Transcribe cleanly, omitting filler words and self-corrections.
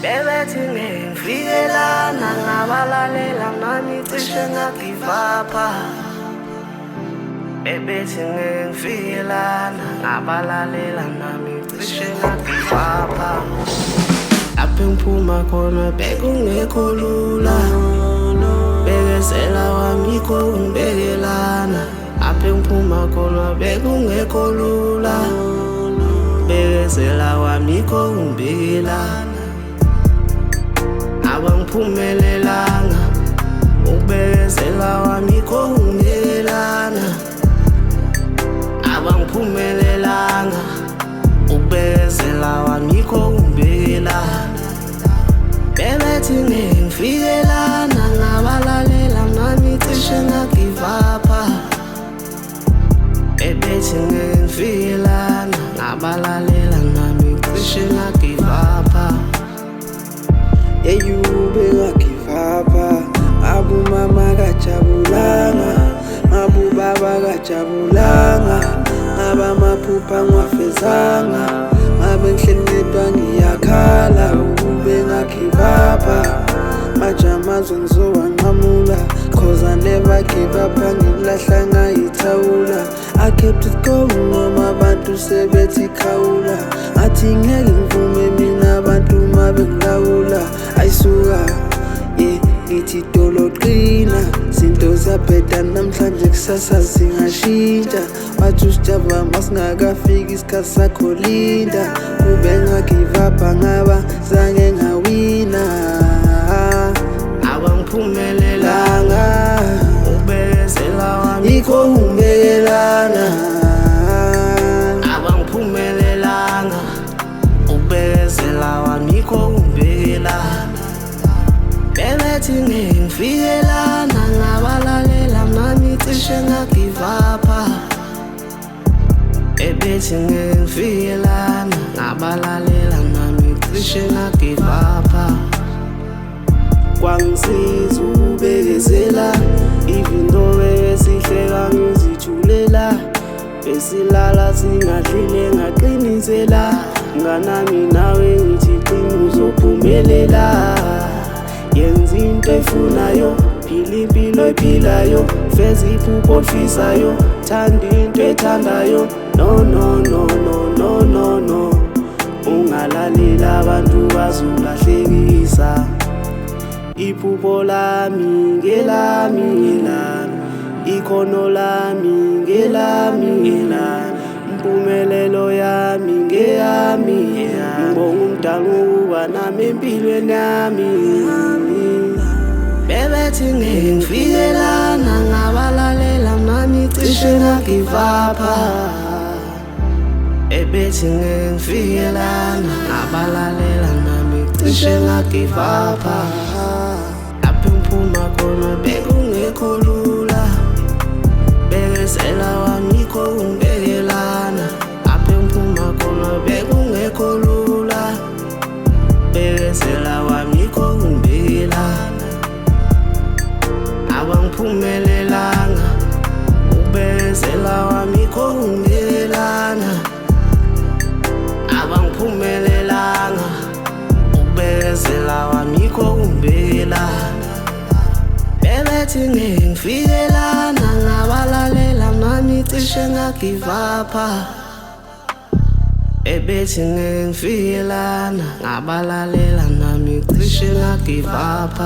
Bebethi ngifikelana ngabalalela nami cishe ngagive up. Bebethi ngifikelana ngabalalela nami cishe ngagive up. Lapho ngiphuma khona bekungekho lula, bekezela wami kongibekelana. Lapho ngiphuma khona bekungekho lula, bekezela wami kongibekelana. Abangiphumelelanga ukubekezela wami kongibekelana. Abangiphumelelanga ukubekezela wami kongibekelana. Bebethi ngifikelana ngabalalela nami cishe ngagive up. Bebethi ngifikelana ngabalalela nami cishe ngagive up. Ube ngagive up. Abumama kajabulanga, abubaba kajabulanga, abamaphupha ngiwafezanga, ngihlelelwa ngiyakhala. Ube ngagive up. Majamazo ngizowanqamula, cause I never give up. Ngilahla ngayithawula, I kept it going noma abantu sebethi khawula. Ngathi ngeke ngivume mina abantu mabengilawula. Ayisuka ngithi dolo qina, zinto zabheda namhlanje kusasa zingashintsha. Wathi usijaba masingakafiki isikhathi sakho linda. Ube ngagive up ngaba zange ngawina. Abangiphumelelanga ukubekezela wami kongibekelana. Abangiphumelelanga ukubekezela wami kongibekelana. Bebethi ngifikelana ngabalalela nami cishe ngagive up. Bebethi ngifikelana ngabalalela nami cishe ngagive up. Kwangisiza ukubekezela, even though besihleka ngizithulela. Besilala singadlile ngaqinisela, nganami nawe ngithi qina uzophumelela. Yenza into efunayo, phila impilo ephilayo, feza iphupho olifisayo, thanda into ethandayo. No no no no no no no, ungalaleli abantu bazolahlekisa. Iphupho lami ngelami ngelami, ikhono lami ngelami ngelami, impumelelo yami ngeyami ngiyami. Ngibonga umdali ukuba nami empilweni yami. Bebethi ngifikelana ngabalalela nami cishe ngagive up. Bebethi ngifikelana ngabalalela nami cishe ngagive up. Lapho ngiphuma khona bekungekho lula, bekezela wami kongibekelana. Lapho ngiphuma khona bekungekho lula, bekezela wami kongibekelana. Abangiphumelelanga ukubekezela wami kongibekelana. Abangiphumelelanga ukubekezela wami kongibekelana. Bebethi ngifikelana ngabalalela nami cishe ngagive up. Bebethi ngifikelana ngabalalela nami cishe ngagive up.